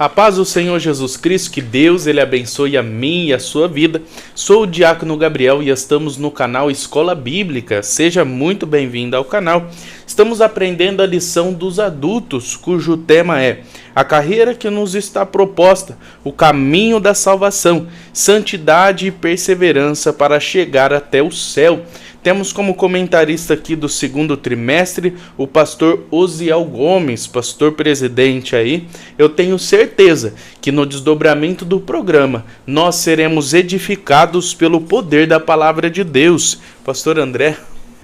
A paz do Senhor Jesus Cristo, que Deus ele abençoe a mim e a sua vida. Sou o Diácono Gabriel e estamos no canal Escola Bíblica. Seja muito bem-vindo ao canal. Estamos aprendendo a lição dos adultos, cujo tema é a carreira que nos está proposta, o caminho da salvação, santidade e perseverança para chegar até o céu. Temos como comentarista aqui do segundo trimestre o pastor Osiel Gomes, pastor presidente aí. Eu tenho certeza que no desdobramento do programa nós seremos edificados pelo poder da palavra de Deus. Pastor André.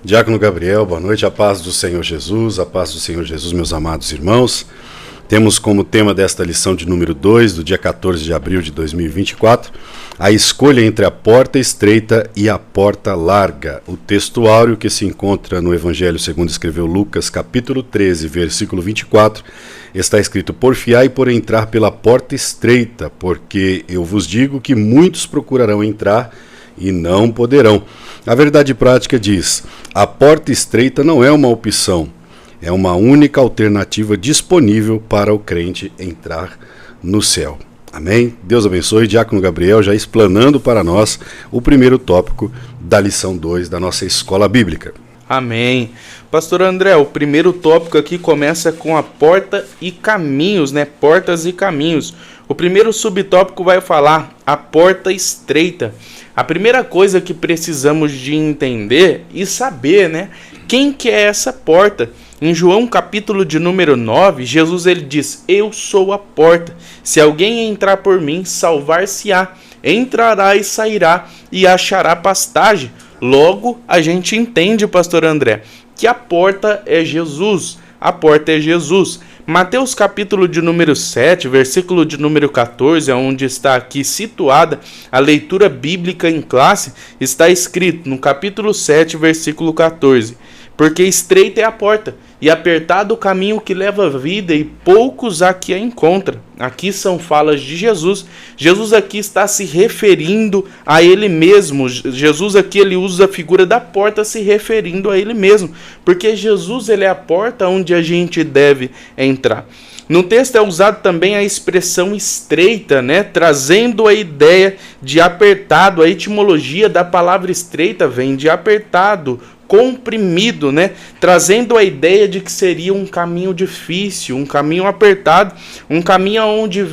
Diácono Gabriel, boa noite, a paz do Senhor Jesus, meus amados irmãos. Temos como tema desta lição de número 2, do dia 14 de abril de 2024, a escolha entre a porta estreita e a porta larga. O texto áureo que se encontra no Evangelho segundo escreveu Lucas, capítulo 13, versículo 24, está escrito: porfiai por entrar pela porta estreita, porque eu vos digo que muitos procurarão entrar e não poderão. A verdade prática diz: a porta estreita não é uma opção, é uma única alternativa disponível para o crente entrar no céu. Amém? Deus abençoe. Diácono Gabriel já explanando para nós o primeiro tópico da lição 2 da nossa escola bíblica. Amém. Pastor André, o primeiro tópico aqui começa com a porta e caminhos, né? Portas e caminhos. O primeiro subtópico vai falar a porta estreita. A primeira coisa que precisamos de entender e saber, né? Quem que é essa porta? Em João capítulo de número 9, Jesus ele diz: eu sou a porta. Se alguém entrar por mim, salvar-se-á. Entrará e sairá e achará pastagem. Logo, a gente entende, pastor André, que a porta é Jesus. A porta é Jesus. Mateus capítulo de número 7, versículo de número 14, onde está aqui situada a leitura bíblica em classe, está escrito no capítulo 7, versículo 14: porque estreita é a porta, e apertado o caminho que leva à vida, e poucos aqui a encontram. Aqui são falas de Jesus. Jesus aqui está se referindo a ele mesmo. Jesus aqui ele usa a figura da porta se referindo a ele mesmo, porque Jesus ele é a porta onde a gente deve entrar. No texto é usado também a expressão estreita, né? Trazendo a ideia de apertado. A etimologia da palavra estreita vem de apertado, comprimido, né? Trazendo a ideia de que seria um caminho difícil, um caminho apertado, um caminho onde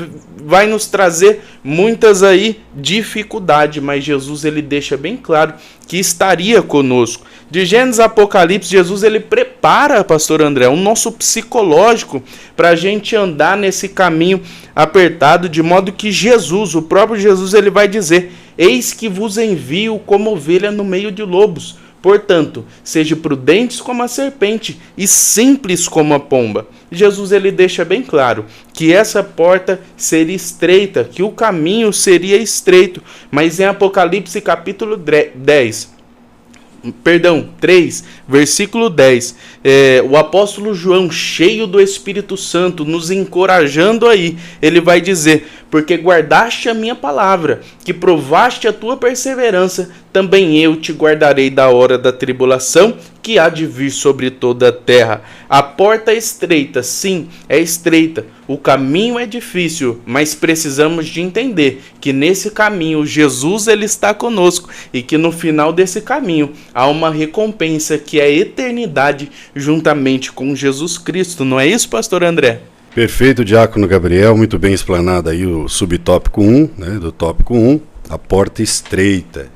vai nos trazer muitas aí dificuldades, mas Jesus ele deixa bem claro que estaria conosco. De Gênesis a Apocalipse, Jesus ele prepara, pastor André, o nosso psicológico para a gente andar nesse caminho apertado, de modo que Jesus, o próprio Jesus, ele vai dizer: eis que vos envio como ovelha no meio de lobos. Portanto, seja prudentes como a serpente e simples como a pomba. Jesus ele deixa bem claro que essa porta seria estreita, que o caminho seria estreito. Mas em Apocalipse capítulo 3, versículo 10, o apóstolo João, cheio do Espírito Santo, nos encorajando aí, ele vai dizer: porque guardaste a minha palavra, que provaste a tua perseverança, também eu te guardarei da hora da tribulação, que há de vir sobre toda a terra. A porta é estreita, sim, é estreita. O caminho é difícil, mas precisamos de entender que nesse caminho Jesus ele está conosco e que no final desse caminho há uma recompensa que é a eternidade juntamente com Jesus Cristo. Não é isso, pastor André? Perfeito, Diácono Gabriel, muito bem explanado aí o subtópico 1, né, do tópico 1, a porta estreita.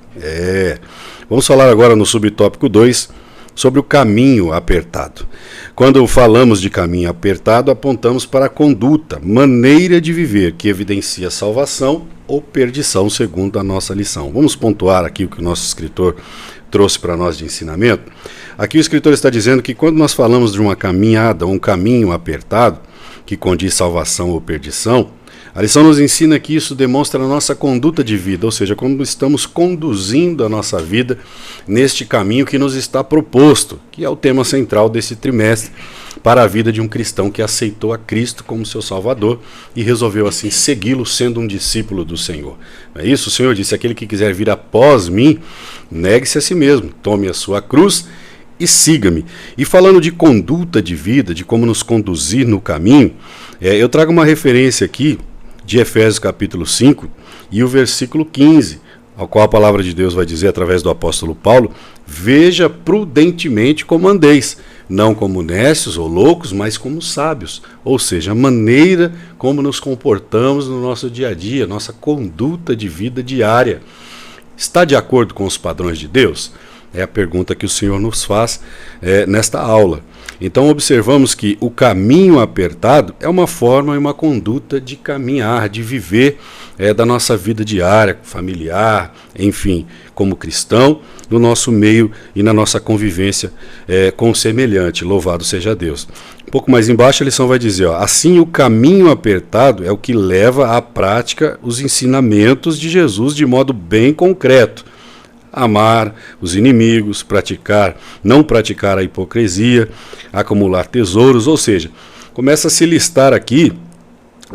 Vamos falar agora no subtópico 2, sobre o caminho apertado. Quando falamos de caminho apertado, apontamos para a conduta, maneira de viver, que evidencia salvação ou perdição, segundo a nossa lição. Vamos pontuar aqui o que o nosso escritor trouxe para nós de ensinamento. Aqui o escritor está dizendo que quando nós falamos de uma caminhada, um caminho apertado, que condiz salvação ou perdição, a lição nos ensina que isso demonstra a nossa conduta de vida, ou seja, como estamos conduzindo a nossa vida neste caminho que nos está proposto, que é o tema central desse trimestre, para a vida de um cristão que aceitou a Cristo como seu Salvador e resolveu assim segui-lo sendo um discípulo do Senhor. Não é isso? O Senhor disse: aquele que quiser vir após mim, negue-se a si mesmo, tome a sua cruz e siga-me. E falando de conduta de vida, de como nos conduzir no caminho, eu trago uma referência aqui de Efésios capítulo 5 e o versículo 15, ao qual a palavra de Deus vai dizer através do apóstolo Paulo: veja prudentemente como andeis, não como necios ou loucos, mas como sábios. Ou seja, a maneira como nos comportamos no nosso dia a dia, nossa conduta de vida diária, está de acordo com os padrões de Deus? É a pergunta que o Senhor nos faz nesta aula. Então observamos que o caminho apertado é uma forma e uma conduta de caminhar, de viver da nossa vida diária, familiar, enfim, como cristão, no nosso meio e na nossa convivência com o semelhante. Louvado seja Deus. Um pouco mais embaixo a lição vai dizer, assim o caminho apertado é o que leva à prática os ensinamentos de Jesus de modo bem concreto. Amar os inimigos, não praticar a hipocrisia, acumular tesouros, ou seja, começa a se listar aqui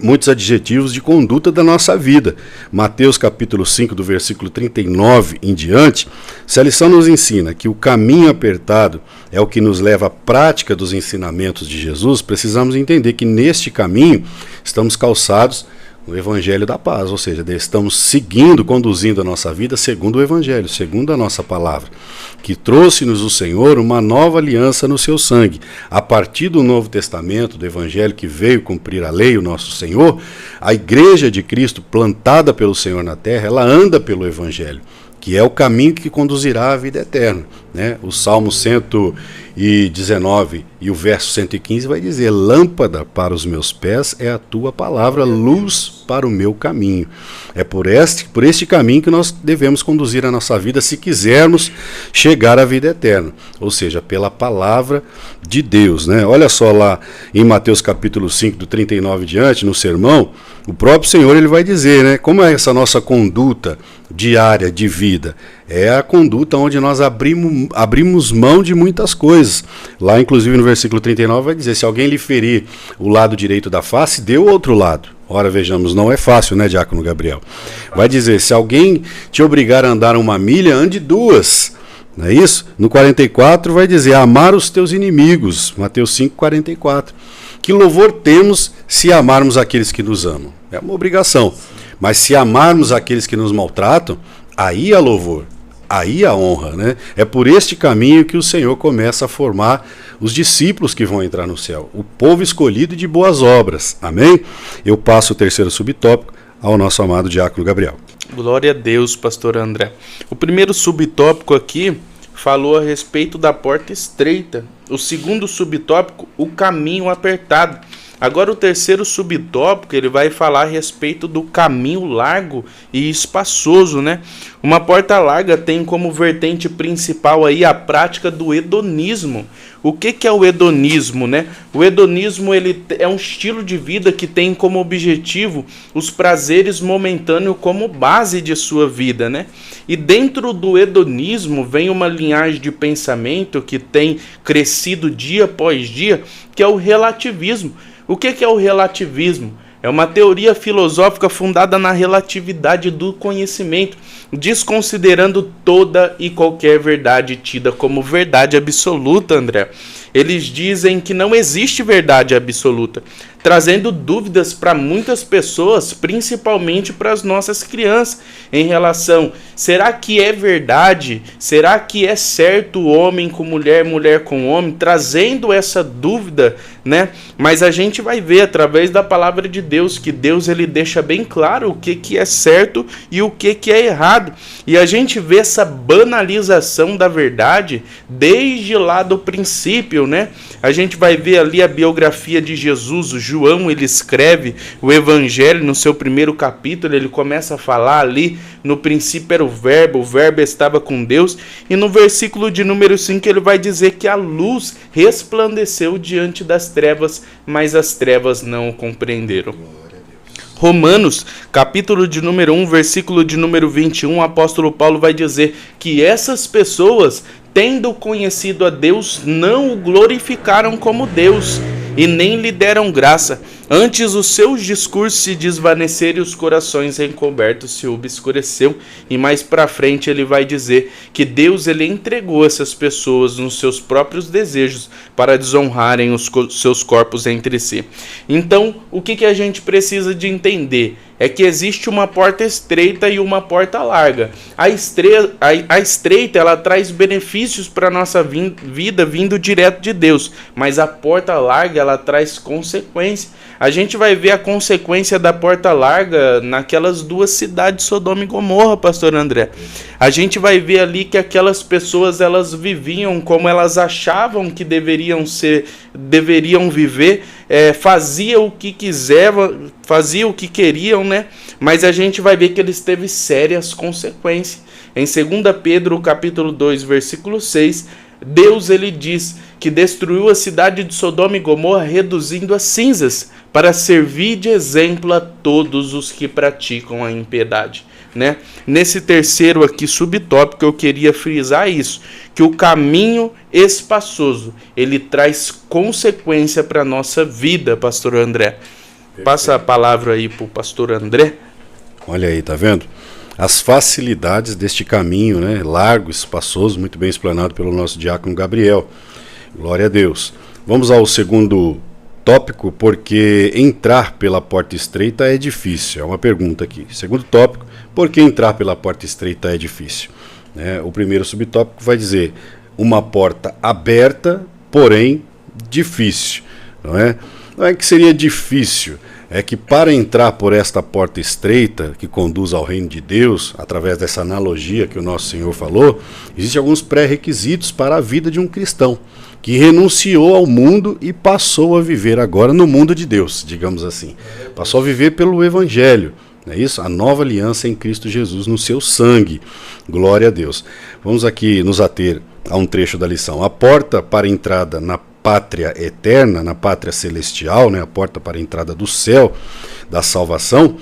muitos adjetivos de conduta da nossa vida. Mateus capítulo 5, do versículo 39 em diante, se a lição nos ensina que o caminho apertado é o que nos leva à prática dos ensinamentos de Jesus, precisamos entender que neste caminho estamos calçados no Evangelho da Paz, ou seja, estamos conduzindo a nossa vida segundo o Evangelho, segundo a nossa palavra, que trouxe-nos o Senhor uma nova aliança no seu sangue. A partir do Novo Testamento, do Evangelho que veio cumprir a lei, o nosso Senhor, a Igreja de Cristo, plantada pelo Senhor na terra, ela anda pelo Evangelho, que é o caminho que conduzirá à vida eterna. O Salmo 119 e o verso 115 vai dizer: lâmpada para os meus pés é a tua palavra, luz para o meu caminho. É por este caminho que nós devemos conduzir a nossa vida se quisermos chegar à vida eterna, ou seja, pela palavra de Deus. Olha só lá em Mateus capítulo 5, do 39 diante, no sermão, o próprio Senhor ele vai dizer, como é essa nossa conduta diária de vida? É a conduta onde nós abrimos mão de muitas coisas. Lá, inclusive, no versículo 39, vai dizer: se alguém lhe ferir o lado direito da face, dê o outro lado. Ora, vejamos, não é fácil, Diácono Gabriel? Vai dizer: se alguém te obrigar a andar 1 milha, ande 2. Não é isso? No 44 vai dizer: amar os teus inimigos. Mateus 5, 44. Que louvor temos se amarmos aqueles que nos amam? É uma obrigação. Mas se amarmos aqueles que nos maltratam, aí há louvor, aí há honra. É por este caminho que o Senhor começa a formar os discípulos que vão entrar no céu, o povo escolhido de boas obras. Amém? Eu passo o terceiro subtópico ao nosso amado Diácono Gabriel. Glória a Deus, pastor André. O primeiro subtópico aqui falou a respeito da porta estreita. O segundo subtópico, o caminho apertado. Agora o terceiro subtópico, ele vai falar a respeito do caminho largo e espaçoso, Uma porta larga tem como vertente principal aí a prática do hedonismo. O que é o hedonismo, O hedonismo ele é um estilo de vida que tem como objetivo os prazeres momentâneos como base de sua vida, E dentro do hedonismo vem uma linhagem de pensamento que tem crescido dia após dia, que é o relativismo. O que é o relativismo? É uma teoria filosófica fundada na relatividade do conhecimento, desconsiderando toda e qualquer verdade tida como verdade absoluta, André. Eles dizem que não existe verdade absoluta, trazendo dúvidas para muitas pessoas, principalmente para as nossas crianças, em relação: será que é verdade? Será que é certo homem com mulher, mulher com homem? Trazendo essa dúvida, Mas a gente vai ver através da palavra de Deus que Deus ele deixa bem claro o que é certo e o que é errado. E a gente vê essa banalização da verdade desde lá do princípio, A gente vai ver ali a biografia de Jesus. O João, ele escreve o Evangelho no seu primeiro capítulo, ele começa a falar ali: no princípio era o verbo estava com Deus, e no versículo de número 5 ele vai dizer que a luz resplandeceu diante das trevas, mas as trevas não o compreenderam. Romanos, capítulo de número 1, versículo de número 21, o apóstolo Paulo vai dizer que essas pessoas, tendo conhecido a Deus, não o glorificaram como Deus e nem lhe deram graça. Antes os seus discursos se desvaneceram e os corações encobertos se obscureceu. E mais para frente ele vai dizer que Deus ele entregou essas pessoas nos seus próprios desejos para desonrarem os seus corpos entre si. Então, o que a gente precisa de entender é que existe uma porta estreita e uma porta larga. A estreita ela traz benefícios para a nossa vida vindo direto de Deus, mas a porta larga ela traz consequências. A gente vai ver a consequência da porta larga naquelas duas cidades, Sodoma e Gomorra, pastor André. A gente vai ver ali que aquelas pessoas elas viviam como elas achavam que deveriam viver, faziam o que quiseram, faziam o que queriam, né? Mas a gente vai ver que eles teve sérias consequências. Em 2 Pedro, capítulo 2, versículo 6, Deus ele diz que destruiu a cidade de Sodoma e Gomorra, reduzindo a cinzas, para servir de exemplo a todos os que praticam a impiedade, né? Nesse terceiro aqui subtópico eu queria frisar isso, que o caminho espaçoso, ele traz consequência para a nossa vida, pastor André. Passa a palavra aí para o pastor André. Olha aí, tá vendo? As facilidades deste caminho, né? Largo, espaçoso, muito bem explanado pelo nosso diácono Gabriel. Glória a Deus. Vamos ao segundo tópico, porque entrar pela porta estreita é difícil. É uma pergunta aqui. Segundo tópico, por que entrar pela porta estreita é difícil? O primeiro subtópico vai dizer uma porta aberta, porém difícil. Não é que seria difícil, é que para entrar por esta porta estreita que conduz ao reino de Deus, através dessa analogia que o nosso Senhor falou, existem alguns pré-requisitos para a vida de um cristão, que renunciou ao mundo e passou a viver agora no mundo de Deus, digamos assim. Passou a viver pelo Evangelho, não é isso? A nova aliança em Cristo Jesus no seu sangue. Glória a Deus. Vamos aqui nos ater a um trecho da lição. A porta para a entrada na pátria eterna, na pátria celestial, né, a porta para a entrada do céu, da salvação,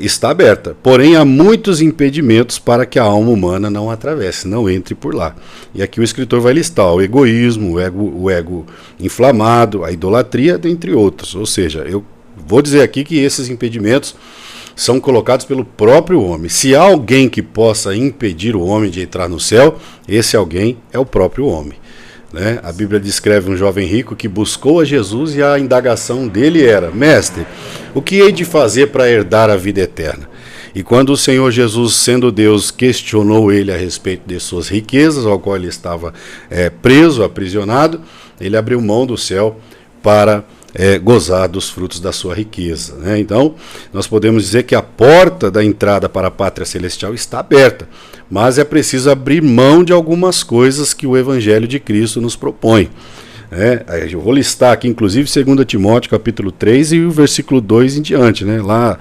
está aberta. Porém, há muitos impedimentos para que a alma humana não atravesse, não entre por lá. E aqui o escritor vai listar o egoísmo, o ego inflamado, a idolatria, dentre outros. Ou seja, eu vou dizer aqui que esses impedimentos são colocados pelo próprio homem. Se há alguém que possa impedir o homem de entrar no céu, esse alguém é o próprio homem. A Bíblia descreve um jovem rico que buscou a Jesus e a indagação dele era: Mestre, o que hei de fazer para herdar a vida eterna? E quando o Senhor Jesus, sendo Deus, questionou ele a respeito de suas riquezas, ao qual ele estava preso, aprisionado, ele abriu mão do céu para gozar dos frutos da sua riqueza. Então, nós podemos dizer que a porta da entrada para a pátria celestial está aberta, mas é preciso abrir mão de algumas coisas que o Evangelho de Cristo nos propõe. Eu vou listar aqui, inclusive, 2 Timóteo, capítulo 3 e o versículo 2 em diante. Lá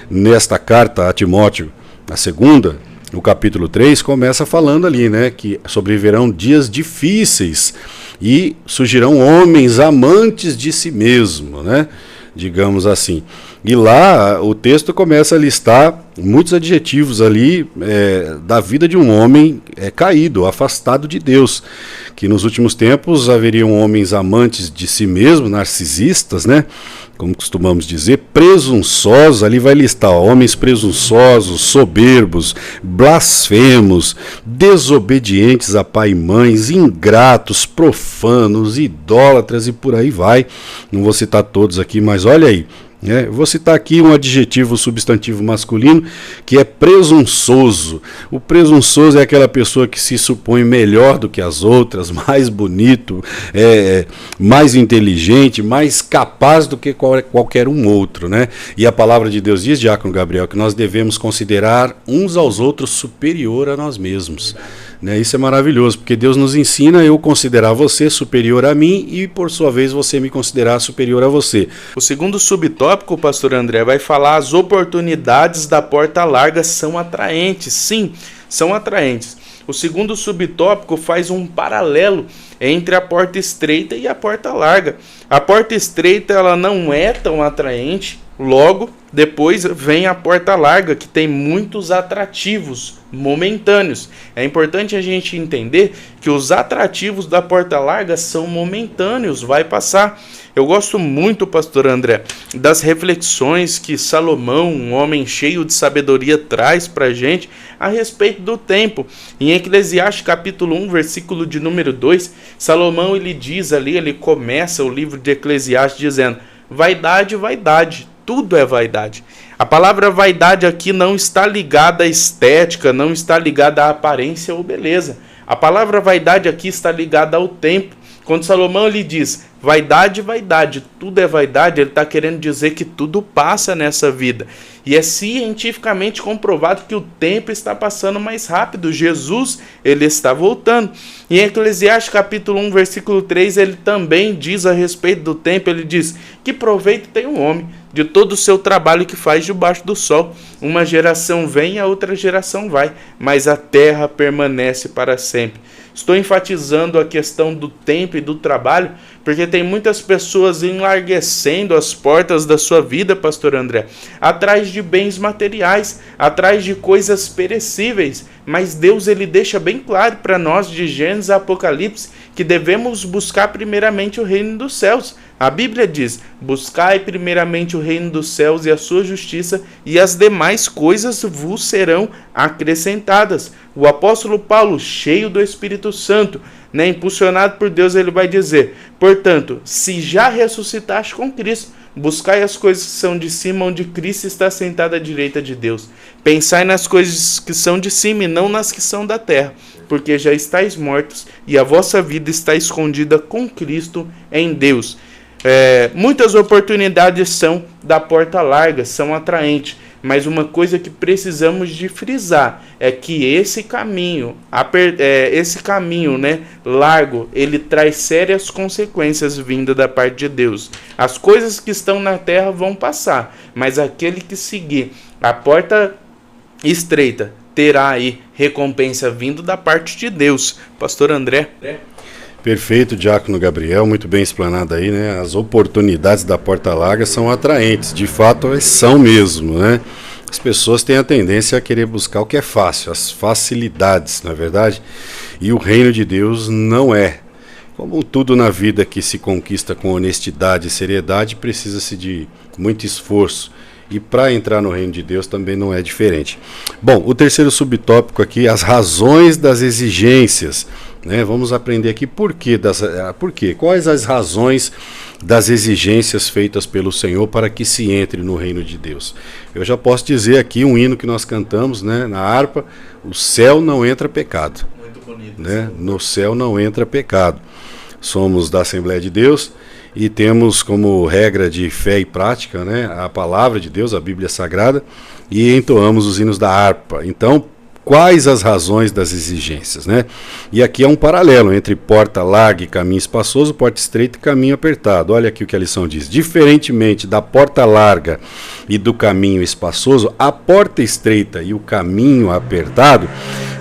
nesta carta a Timóteo, a segunda, no capítulo 3, começa falando ali, que sobrevirão dias difíceis e surgirão homens amantes de si mesmo, digamos assim. E lá o texto começa a listar muitos adjetivos ali da vida de um homem caído, afastado de Deus, que nos últimos tempos haveriam homens amantes de si mesmo, narcisistas, como costumamos dizer, presunçosos. Ali vai listar homens presunçosos, soberbos, blasfemos, desobedientes a pai e mães, ingratos, profanos, idólatras e por aí vai. Não vou citar todos aqui, mas olha aí. Vou citar aqui um adjetivo substantivo masculino que é presunçoso. O presunçoso é aquela pessoa que se supõe melhor do que as outras, mais bonito, mais inteligente, mais capaz do que qualquer um outro. E a palavra de Deus diz, diácono Gabriel, que nós devemos considerar uns aos outros superior a nós mesmos. Isso é maravilhoso, porque Deus nos ensina a eu considerar você superior a mim e, por sua vez, você me considerar superior a você. O segundo subtópico, pastor André, vai falar: as oportunidades da porta larga são atraentes. Sim, são atraentes. O segundo subtópico faz um paralelo entre a porta estreita e a porta larga. A porta estreita ela não é tão atraente, logo depois vem a porta larga, que tem muitos atrativos momentâneos. É importante a gente entender que os atrativos da porta larga são momentâneos, vai passar. Eu gosto muito, pastor André, das reflexões que Salomão, um homem cheio de sabedoria, traz para a gente a respeito do tempo. Em Eclesiastes capítulo 1, versículo de número 2, Salomão ele diz ali, ele começa o livro de Eclesiastes dizendo: vaidade, vaidade, tudo é vaidade. A palavra vaidade aqui não está ligada à estética, não está ligada à aparência ou beleza. A palavra vaidade aqui está ligada ao tempo. Quando Salomão lhe diz vaidade, vaidade, tudo é vaidade, ele está querendo dizer que tudo passa nessa vida. E é cientificamente comprovado que o tempo está passando mais rápido. Jesus, ele está voltando. Em Eclesiastes capítulo 1, versículo 3, ele também diz a respeito do tempo, ele diz: que proveito tem um homem de todo o seu trabalho que faz debaixo do sol. Uma geração vem e a outra geração vai, mas a terra permanece para sempre. Estou enfatizando a questão do tempo e do trabalho, porque tem muitas pessoas enlarguecendo as portas da sua vida, pastor André, atrás de bens materiais, atrás de coisas perecíveis. Mas Deus ele deixa bem claro para nós, de Gênesis a Apocalipse, que devemos buscar primeiramente o reino dos céus. A Bíblia diz: buscai primeiramente o reino dos céus e a sua justiça, e as demais coisas vos serão acrescentadas. O apóstolo Paulo, cheio do Espírito Santo, impulsionado por Deus, ele vai dizer: portanto, se já ressuscitaste com Cristo, buscai as coisas que são de cima, onde Cristo está sentado à direita de Deus. Pensai nas coisas que são de cima e não nas que são da terra, porque já estáis mortos e a vossa vida está escondida com Cristo em Deus. Muitas oportunidades são da porta larga, são atraentes, mas uma coisa que precisamos de frisar é que esse caminho largo, ele traz sérias consequências vindas da parte de Deus. As coisas que estão na terra vão passar, mas aquele que seguir a porta estreita terá aí recompensa vindo da parte de Deus. Pastor André? Perfeito, Diácono Gabriel, muito bem explanado aí, né? As oportunidades da porta larga são atraentes, de fato elas são mesmo, né? As pessoas têm a tendência a querer buscar o que é fácil, as facilidades, não é verdade? E o reino de Deus não é. Como tudo na vida que se conquista com honestidade e seriedade, precisa-se de muito esforço. E para entrar no reino de Deus também não é diferente. Bom, o terceiro subtópico aqui, as razões das exigências. Vamos aprender aqui por quê, quais as razões das exigências feitas pelo Senhor para que se entre no reino de Deus. Eu já posso dizer aqui um hino que nós cantamos, na harpa: o céu não entra pecado. Muito bonito. No céu não entra pecado. Somos da Assembleia de Deus e temos como regra de fé e prática, a palavra de Deus, a Bíblia Sagrada, e entoamos os hinos da harpa. Então, quais as razões das exigências, E aqui é um paralelo entre porta larga e caminho espaçoso, porta estreita e caminho apertado. Olha aqui o que a lição diz: diferentemente da porta larga e do caminho espaçoso, a porta estreita e o caminho apertado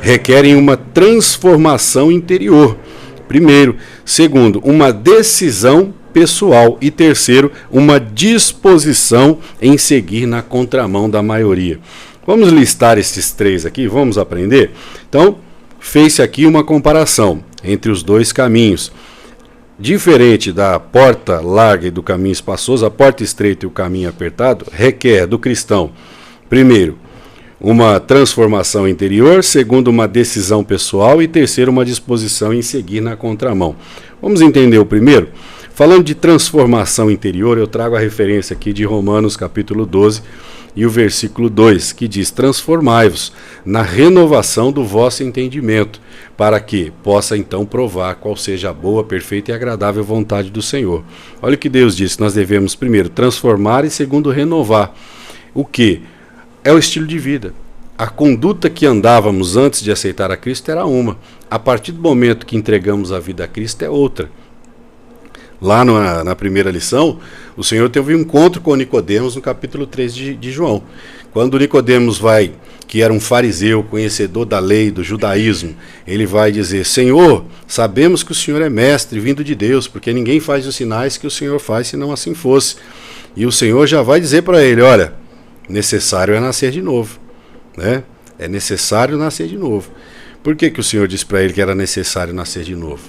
requerem uma transformação interior, primeiro; segundo, uma decisão pessoal; e terceiro, uma disposição em seguir na contramão da maioria. Vamos listar esses três aqui, vamos aprender? Então, fez-se aqui uma comparação entre os dois caminhos. Diferente da porta larga e do caminho espaçoso, a porta estreita e o caminho apertado requer do cristão, primeiro, uma transformação interior; segundo, uma decisão pessoal; e terceiro, uma disposição em seguir na contramão. Vamos entender o primeiro? Falando de transformação interior, eu trago a referência aqui de Romanos capítulo 12, e o versículo 2, que diz: transformai-vos na renovação do vosso entendimento, para que possa então provar qual seja a boa, perfeita e agradável vontade do Senhor. Olha o que Deus disse: nós devemos primeiro transformar e segundo renovar. O que? É o estilo de vida. A conduta que andávamos antes de aceitar a Cristo era uma. A partir do momento que entregamos a vida a Cristo é outra. lá na primeira lição, o Senhor teve um encontro com Nicodemos no capítulo 3 de João. Quando Nicodemos vai, que era um fariseu, conhecedor da lei, do judaísmo, ele vai dizer: Senhor, sabemos que o Senhor é mestre, vindo de Deus, porque ninguém faz os sinais que o Senhor faz, se não assim fosse. E o Senhor já vai dizer para ele: olha, necessário é nascer de novo, né? É necessário nascer de novo. Por que o Senhor disse para ele que era necessário nascer de novo?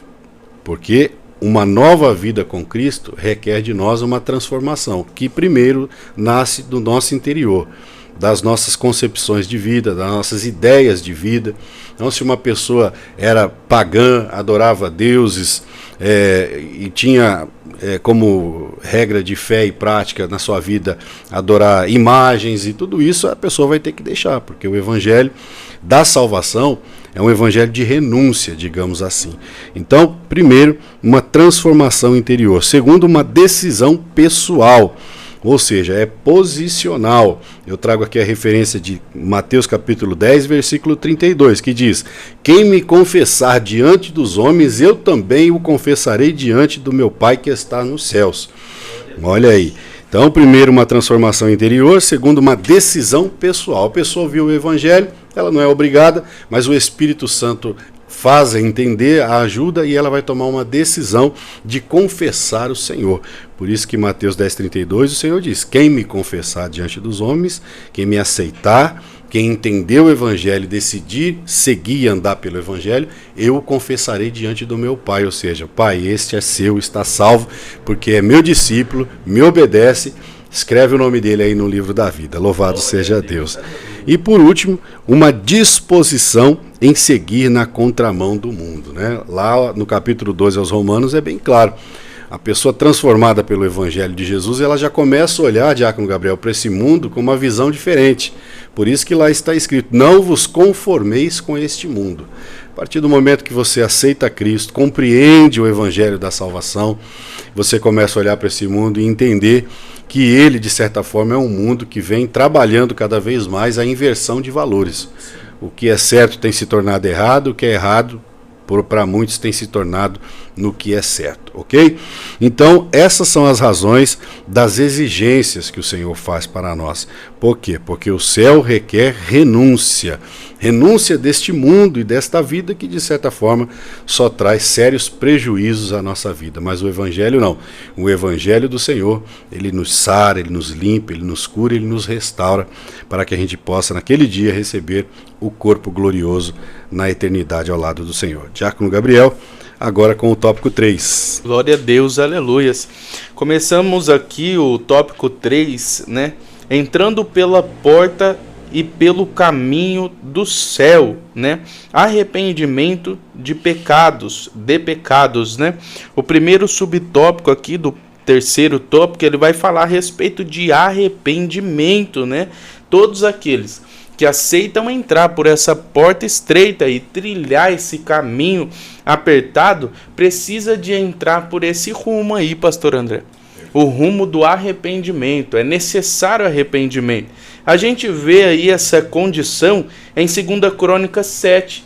Porque uma nova vida com Cristo requer de nós uma transformação, que primeiro nasce do nosso interior, das nossas concepções de vida, das nossas ideias de vida. Então, se uma pessoa era pagã, adorava deuses e tinha como regra de fé e prática na sua vida adorar imagens e tudo isso, a pessoa vai ter que deixar, porque o evangelho da salvação é um evangelho de renúncia, digamos assim. Então, primeiro, uma transformação interior. Segundo, uma decisão pessoal, ou seja, é posicional. Eu trago aqui a referência de Mateus capítulo 10, versículo 32, que diz: quem me confessar diante dos homens, eu também o confessarei diante do meu Pai que está nos céus. Olha aí. Então, primeiro, uma transformação interior. Segundo, uma decisão pessoal. A pessoa ouviu o evangelho, ela não é obrigada, mas o Espírito Santo faz entender, a ajuda, e ela vai tomar uma decisão de confessar o Senhor. Por isso que Mateus 10,32, o Senhor diz: quem me confessar diante dos homens, quem me aceitar, quem entender o evangelho, decidir seguir e andar pelo evangelho, eu o confessarei diante do meu Pai. Ou seja, Pai, este é seu, está salvo, porque é meu discípulo, me obedece. Escreve o nome dele aí no livro da vida. Louvado seja Deus. E por último, uma disposição em seguir na contramão do mundo, né? Lá no capítulo 12 aos Romanos é bem claro. A pessoa transformada pelo Evangelho de Jesus, ela já começa a olhar, Diácono Gabriel, para esse mundo com uma visão diferente. Por isso que lá está escrito: não vos conformeis com este mundo. A partir do momento que você aceita Cristo, compreende o Evangelho da salvação, você começa a olhar para esse mundo e entender que ele, de certa forma, é um mundo que vem trabalhando cada vez mais a inversão de valores. O que é certo tem se tornado errado, o que é errado, para muitos, tem se tornado no que é certo, ok? Então, essas são as razões das exigências que o Senhor faz para nós. Por quê? Porque o céu requer renúncia. Renúncia deste mundo e desta vida que, de certa forma, só traz sérios prejuízos à nossa vida. Mas o Evangelho não. O Evangelho do Senhor, ele nos sara, ele nos limpa, ele nos cura, ele nos restaura, para que a gente possa, naquele dia, receber o corpo glorioso na eternidade ao lado do Senhor. Diácono Gabriel, agora com o tópico 3. Glória a Deus, aleluias. Começamos aqui o tópico 3, né? Entrando pela porta e pelo caminho do céu, né? Arrependimento de pecados, né? O primeiro subtópico aqui do terceiro tópico, ele vai falar a respeito de arrependimento, né? Todos aqueles que aceitam entrar por essa porta estreita e trilhar esse caminho apertado, precisa de entrar por esse rumo aí, pastor André. O rumo do arrependimento. É necessário arrependimento. A gente vê aí essa condição em 2 Crônicas 7.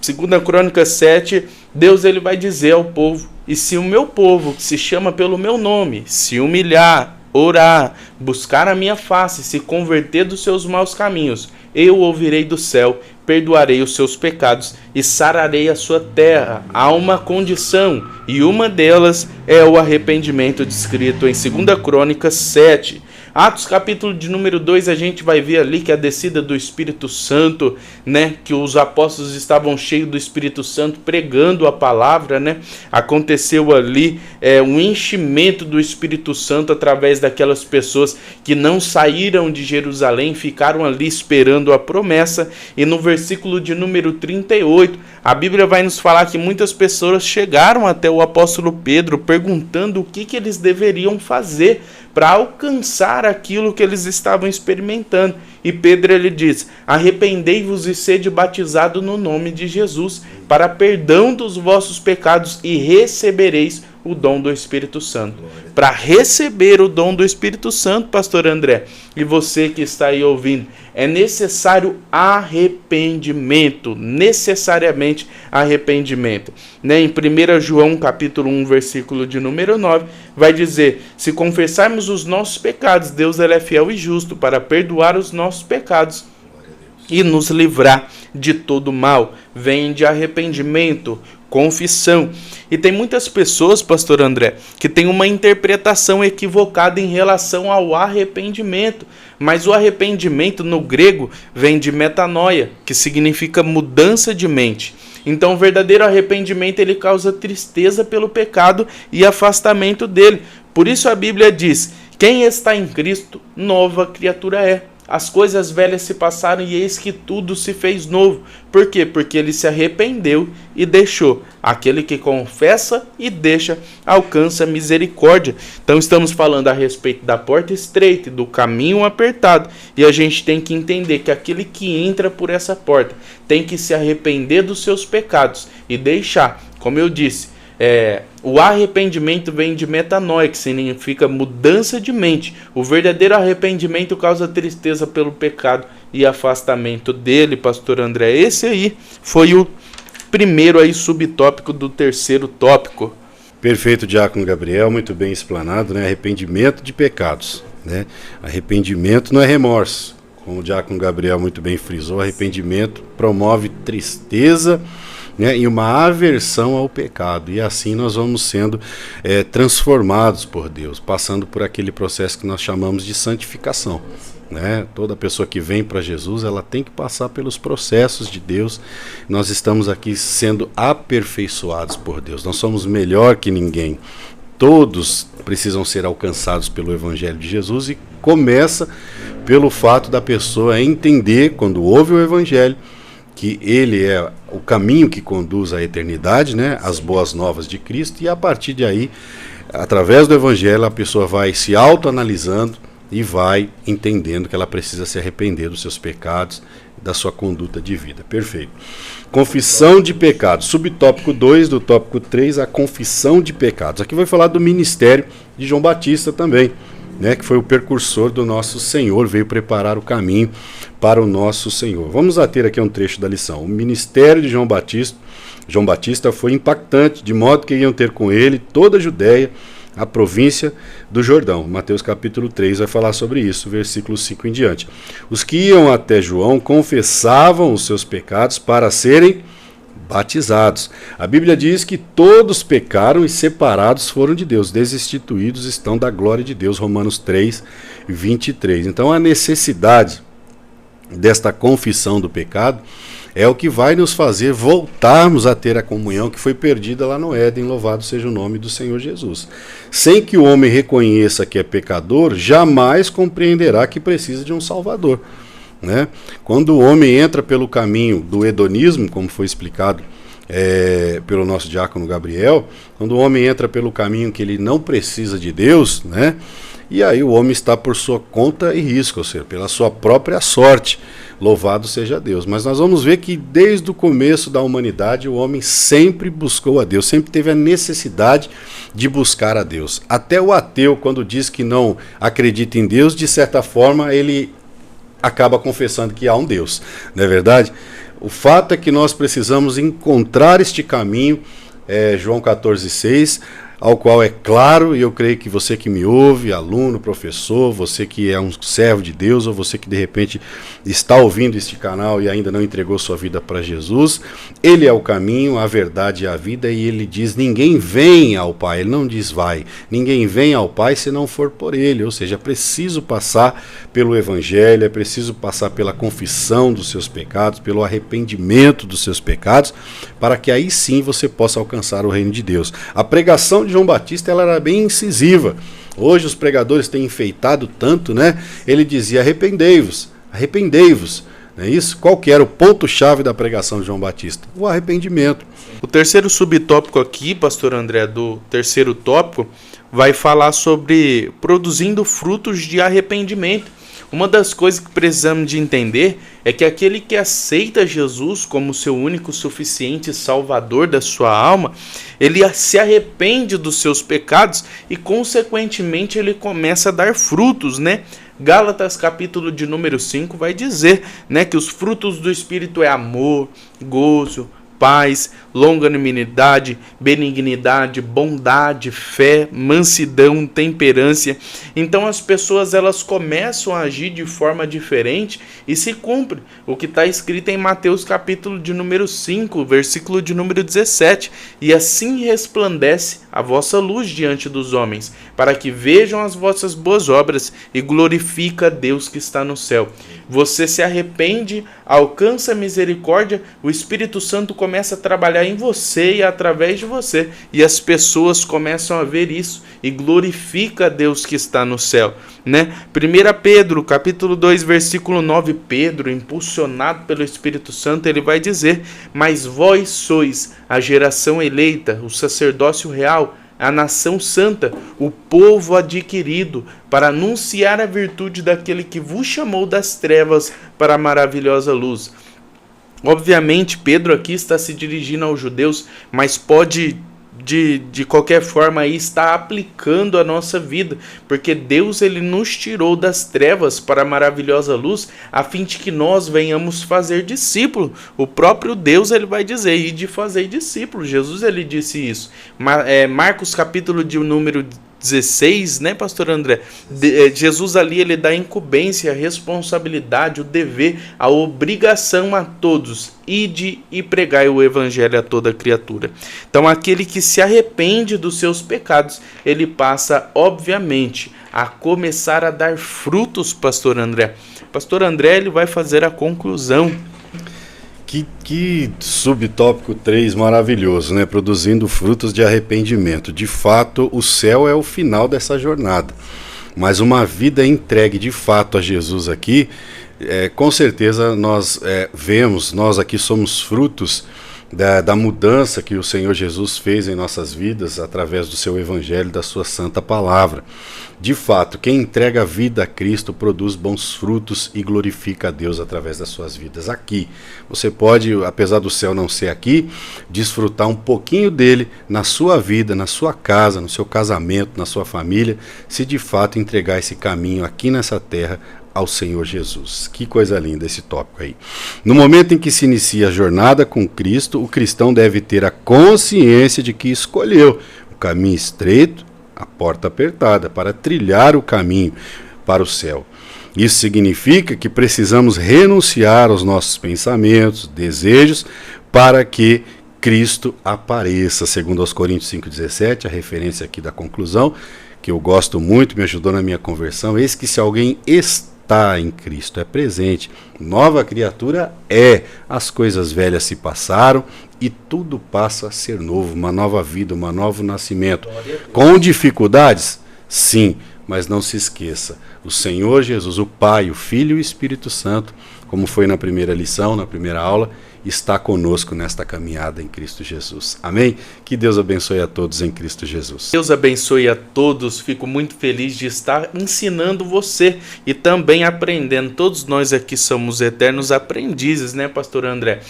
2 Crônicas 7, Deus ele vai dizer ao povo: e se o meu povo, que se chama pelo meu nome, se humilhar, orar, buscar a minha face, se converter dos seus maus caminhos, eu ouvirei do céu, perdoarei os seus pecados e sararei a sua terra. Há uma condição, e uma delas é o arrependimento descrito em 2 Crônicas 7. Atos capítulo de número 2, a gente vai ver ali que a descida do Espírito Santo, né, que os apóstolos estavam cheios do Espírito Santo pregando a palavra, né, aconteceu ali um enchimento do Espírito Santo através daquelas pessoas que não saíram de Jerusalém, ficaram ali esperando a promessa. E no versículo de número 38, a Bíblia vai nos falar que muitas pessoas chegaram até o apóstolo Pedro perguntando o que eles deveriam fazer para alcançar aquilo que eles estavam experimentando. E Pedro ele diz: arrependei-vos e sede batizado no nome de Jesus. para perdão dos vossos pecados e recebereis o dom do Espírito Santo. Para receber o dom do Espírito Santo, pastor André, e você que está aí ouvindo, é necessário arrependimento, necessariamente arrependimento. Em 1 João capítulo 1, versículo de número 9, vai dizer: se confessarmos os nossos pecados, Deus ele é fiel e justo para perdoar os nossos pecados e nos livrar de todo mal. Vem de arrependimento, confissão. E tem muitas pessoas, pastor André, que tem uma interpretação equivocada em relação ao arrependimento. Mas o arrependimento no grego vem de metanoia, que significa mudança de mente. Então o verdadeiro arrependimento ele causa tristeza pelo pecado e afastamento dele. Por isso a Bíblia diz: quem está em Cristo, nova criatura é. As coisas velhas se passaram e eis que tudo se fez novo. Por quê? Porque ele se arrependeu e deixou. Aquele que confessa e deixa, alcança misericórdia. Então estamos falando a respeito da porta estreita e do caminho apertado. E a gente tem que entender que aquele que entra por essa porta tem que se arrepender dos seus pecados e deixar, como eu disse, o arrependimento vem de metanoia, que significa mudança de mente. O verdadeiro arrependimento causa tristeza pelo pecado e afastamento dele, pastor André. Esse aí foi o primeiro aí subtópico do terceiro tópico. Perfeito, diácono Gabriel, muito bem explanado, né? Arrependimento de pecados, né? Arrependimento não é remorso. Como o diácono Gabriel muito bem frisou, arrependimento promove tristeza, né, e uma aversão ao pecado, e assim nós vamos sendo transformados por Deus, passando por aquele processo que nós chamamos de santificação, né? Toda pessoa que vem para Jesus, ela tem que passar pelos processos de Deus. Nós estamos aqui sendo aperfeiçoados por Deus, nós somos melhor que ninguém. Todos precisam ser alcançados pelo Evangelho de Jesus, e começa pelo fato da pessoa entender, quando ouve o Evangelho, que ele é o caminho que conduz à eternidade, né? As boas novas de Cristo, e a partir de aí, através do Evangelho, a pessoa vai se autoanalisando e vai entendendo que ela precisa se arrepender dos seus pecados, da sua conduta de vida. Perfeito. Confissão de pecados. Subtópico 2 do tópico 3, a confissão de pecados. Aqui vai falar do ministério de João Batista também, né, que foi o precursor do nosso Senhor, veio preparar o caminho para o nosso Senhor. Vamos ter aqui um trecho da lição. O ministério de João Batista foi impactante, de modo que iam ter com ele toda a Judéia, a província do Jordão. Mateus capítulo 3 vai falar sobre isso, versículo 5 em diante. Os que iam até João confessavam os seus pecados para serem batizados. A Bíblia diz que todos pecaram e separados foram de Deus, destituídos estão da glória de Deus, Romanos 3, 23. Então a necessidade desta confissão do pecado é o que vai nos fazer voltarmos a ter a comunhão que foi perdida lá no Éden, louvado seja o nome do Senhor Jesus. Sem que o homem reconheça que é pecador, jamais compreenderá que precisa de um Salvador, né? Quando o homem entra pelo caminho do hedonismo, como foi explicado pelo nosso diácono Gabriel, quando o homem entra pelo caminho que ele não precisa de Deus, né? E aí o homem está por sua conta e risco, ou seja, pela sua própria sorte. Louvado seja Deus. Mas nós vamos ver que desde o começo da humanidade o homem sempre buscou a Deus, sempre teve a necessidade de buscar a Deus. Até o ateu, quando diz que não acredita em Deus, de certa forma ele acaba confessando que há um Deus, não é verdade? O fato é que nós precisamos encontrar este caminho, João 14,6, ao qual é claro, e eu creio que você que me ouve, aluno, professor, você que é um servo de Deus, ou você que de repente está ouvindo este canal e ainda não entregou sua vida para Jesus, ele é o caminho, a verdade e a vida, e ele diz: ninguém vem ao Pai, ele não diz vai, ninguém vem ao Pai se não for por ele, ou seja, é preciso passar pelo Evangelho, é preciso passar pela confissão dos seus pecados, pelo arrependimento dos seus pecados, para que aí sim você possa alcançar o reino de Deus. A pregação de João Batista ela era bem incisiva. Hoje os pregadores têm enfeitado tanto, né? Ele dizia: arrependei-vos, arrependei-vos. Não é isso? Qual que era o ponto-chave da pregação de João Batista? O arrependimento. O terceiro subtópico aqui, pastor André, do terceiro tópico, vai falar sobre produzindo frutos de arrependimento. Uma das coisas que precisamos de entender é que aquele que aceita Jesus como seu único suficiente salvador da sua alma, ele se arrepende dos seus pecados e consequentemente ele começa a dar frutos, né? Gálatas capítulo de número 5 vai dizer, né, que os frutos do Espírito é amor, gozo, paz, longanimidade, benignidade, bondade, fé, mansidão, temperância. Então as pessoas elas começam a agir de forma diferente e se cumpre o que está escrito em Mateus capítulo de número 5, versículo de número 17. E assim resplandece a vossa luz diante dos homens, para que vejam as vossas boas obras e glorifica a Deus que está no céu. Você se arrepende, alcança a misericórdia, o Espírito Santo começa a trabalhar em você e através de você, e as pessoas começam a ver isso e glorifica a Deus que está no céu, né? 1 Pedro, capítulo 2, versículo 9, Pedro, impulsionado pelo Espírito Santo, ele vai dizer: mas vós sois a geração eleita, o sacerdócio real, a nação santa, o povo adquirido, para anunciar a virtude daquele que vos chamou das trevas para a maravilhosa luz. Obviamente, Pedro aqui está se dirigindo aos judeus, mas pode, de qualquer forma, aí estar aplicando a nossa vida, porque Deus ele nos tirou das trevas para a maravilhosa luz, a fim de que nós venhamos fazer discípulo. O próprio Deus ele vai dizer, e de fazer discípulo. Jesus ele disse isso. Marcos capítulo de número 16, né, pastor André? Jesus ali ele dá a incumbência, a responsabilidade, o dever, a obrigação a todos: ide e pregai o evangelho a toda criatura. Então aquele que se arrepende dos seus pecados, ele passa obviamente a começar a dar frutos, pastor André. Pastor André ele vai fazer a conclusão. Que subtópico 3 maravilhoso, né? Produzindo frutos de arrependimento. De fato, o céu é o final dessa jornada. Mas uma vida entregue de fato a Jesus aqui, com certeza nós vemos, nós aqui somos frutos da mudança que o Senhor Jesus fez em nossas vidas através do seu evangelho, da sua santa palavra. De fato, quem entrega a vida a Cristo produz bons frutos e glorifica a Deus através das suas vidas aqui. Você pode, apesar do céu não ser aqui, desfrutar um pouquinho dele na sua vida, na sua casa, no seu casamento, na sua família, se de fato entregar esse caminho aqui nessa terra ao Senhor Jesus. Que coisa linda esse tópico aí. No momento em que se inicia a jornada com Cristo, o cristão deve ter a consciência de que escolheu o caminho estreito, a porta apertada, para trilhar o caminho para o céu. Isso significa que precisamos renunciar aos nossos pensamentos, desejos, para que Cristo apareça. Segundo aos Coríntios 5,17, a referência aqui da conclusão, que eu gosto muito, me ajudou na minha conversão: eis que se alguém está em Cristo, é presente, nova criatura é, as coisas velhas se passaram e tudo passa a ser novo, uma nova vida, um novo nascimento. Com dificuldades? Sim, mas não se esqueça, o Senhor Jesus, o Pai, o Filho e o Espírito Santo, como foi na primeira lição, na primeira aula, está conosco nesta caminhada em Cristo Jesus. Amém? Que Deus abençoe a todos em Cristo Jesus. Deus abençoe a todos. Fico muito feliz de estar ensinando você e também aprendendo. Todos nós aqui somos eternos aprendizes, né, pastor André?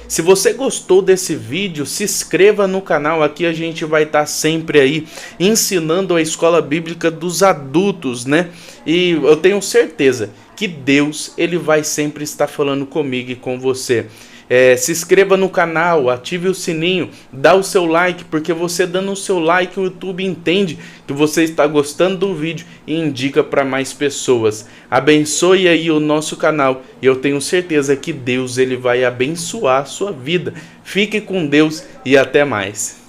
Se você gostou desse vídeo, se inscreva no canal. Aqui a gente vai estar sempre aí ensinando a escola bíblica dos adultos, né? E eu tenho certeza que Deus ele vai sempre estar falando comigo e com você. Se inscreva no canal, ative o sininho, dá o seu like, porque você dando o seu like o YouTube entende que você está gostando do vídeo e indica para mais pessoas. Abençoe aí o nosso canal e eu tenho certeza que Deus ele vai abençoar a sua vida. Fique com Deus e até mais.